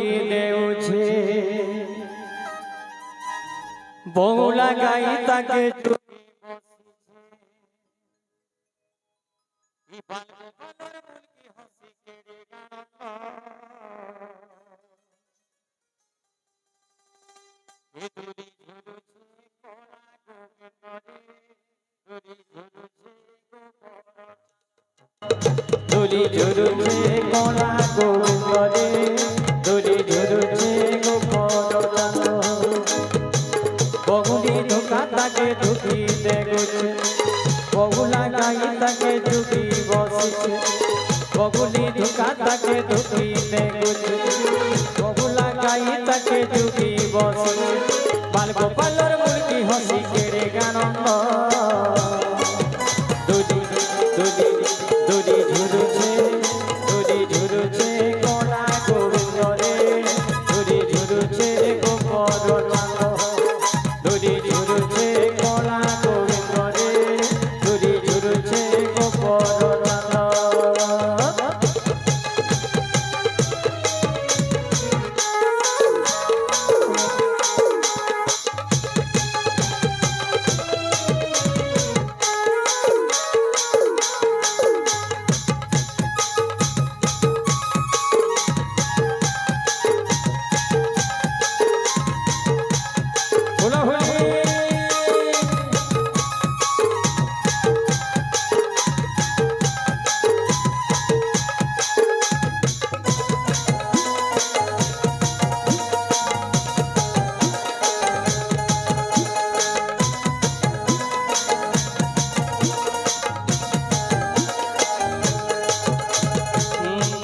ঢুকি দেউছে বউ লাগাই তাকে ধুলি ঝুরুছে কোনা গোবিন্দরে ধুলি ঝুরুছে গোপর বগুলি ঢোকা তাকে ঢুকি দেখছে বগু লাগাই তাকে ঢুকি বসেছে বগুলি ঢোকা তাকে ঢুকি দেখছে বগু লাগাই তাকে ঢুকি বসেছে বাল গোপালর মুরগি হসি কেড়ে গানন্দ দুদি দুদি দুদি ঝুরুছে দুদি ঝুরুছে কোনা গোবিন্দরে দুদি ঝুরুছে গোপর দুদি ঝুরুছে কোনা গোবিন্দরে দুদি ঝুরুছে গোপর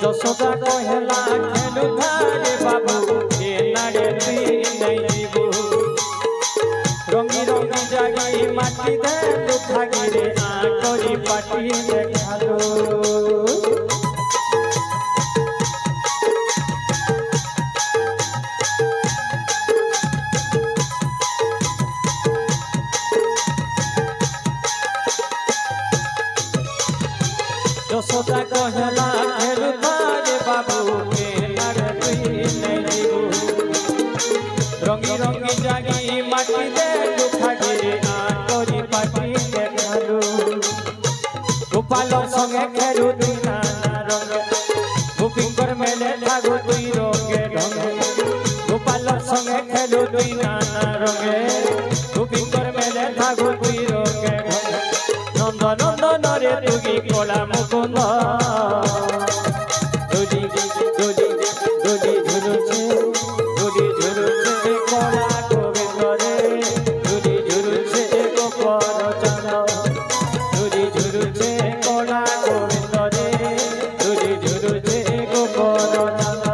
যশোদা কহেলা খেলু ধারে বাবু এ নারে তুই নাই দিবু রঙি রঙি জাগি মাটি দে তু থাকি রে আ করি পাটি দেখালো যশোদা কহেলা খেলু বাবু রঙি রঙি জাগি মাটি দে দুখাগে আতরি পাটি দেখালু গোপালর সঙ্গে খেলু তুই নানা রঙে গোপিঙ্কর মেলে থাকু তুই রঙে ঢঙে গোপালর সঙ্গে খেলু তুই নানা রঙে গোপিঙ্কর মেলে থাকু তুই রঙে ঢঙে নন্দ নন্দন রে তুই কলা মুকুন্দ দুদি দুদি দুদি ঝুরুছে দুদি ঝুরুছে কোনা গোবিন্দরে দুদি ঝুরুছে গোপর চন্দ্র দুদি ঝুরুছে কোনা গোবিন্দরে দুদি ঝুরুছে গোপর চন্দ্র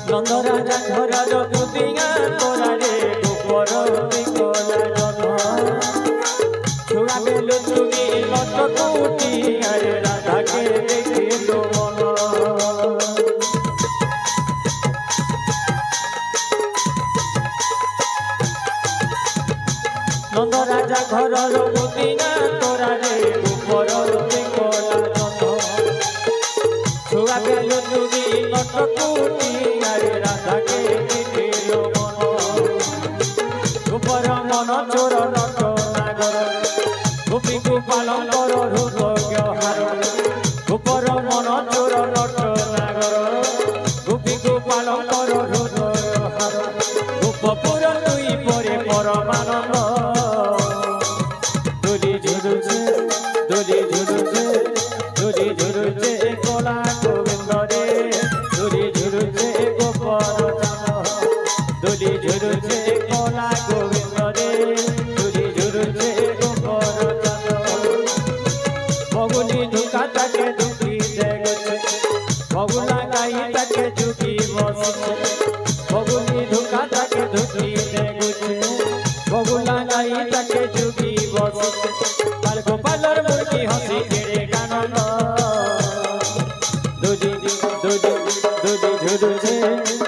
নন্দ রাজা ঘরর পুতিঙা তোরারে গোপর বিকলা জন ছুড়া বেলু তুমি লট কুটি আরে রাধাকে দেখিল মন নন্দ রাজা ঘরর পুতিঙা তোরারে গোপর বিকলা জন ছুড়া বেলু তুমি লট কুটি রাধাকে দেখিল মন গোপর মন চোর নট নাগর গোপী গোপালঙ্কর হৃদয় হার গোপর মন চোর নট নাগর গোপী গোপালঙ্কর হৃদয় হার গোপপুর তুই পরে পরমানন্দ দুদি ঝুরুছে দুদি ঝুরুছে দুদি ঝুরুছে কোলা গোবিন্দ দুজি দুজি দুজি ঝুরুছে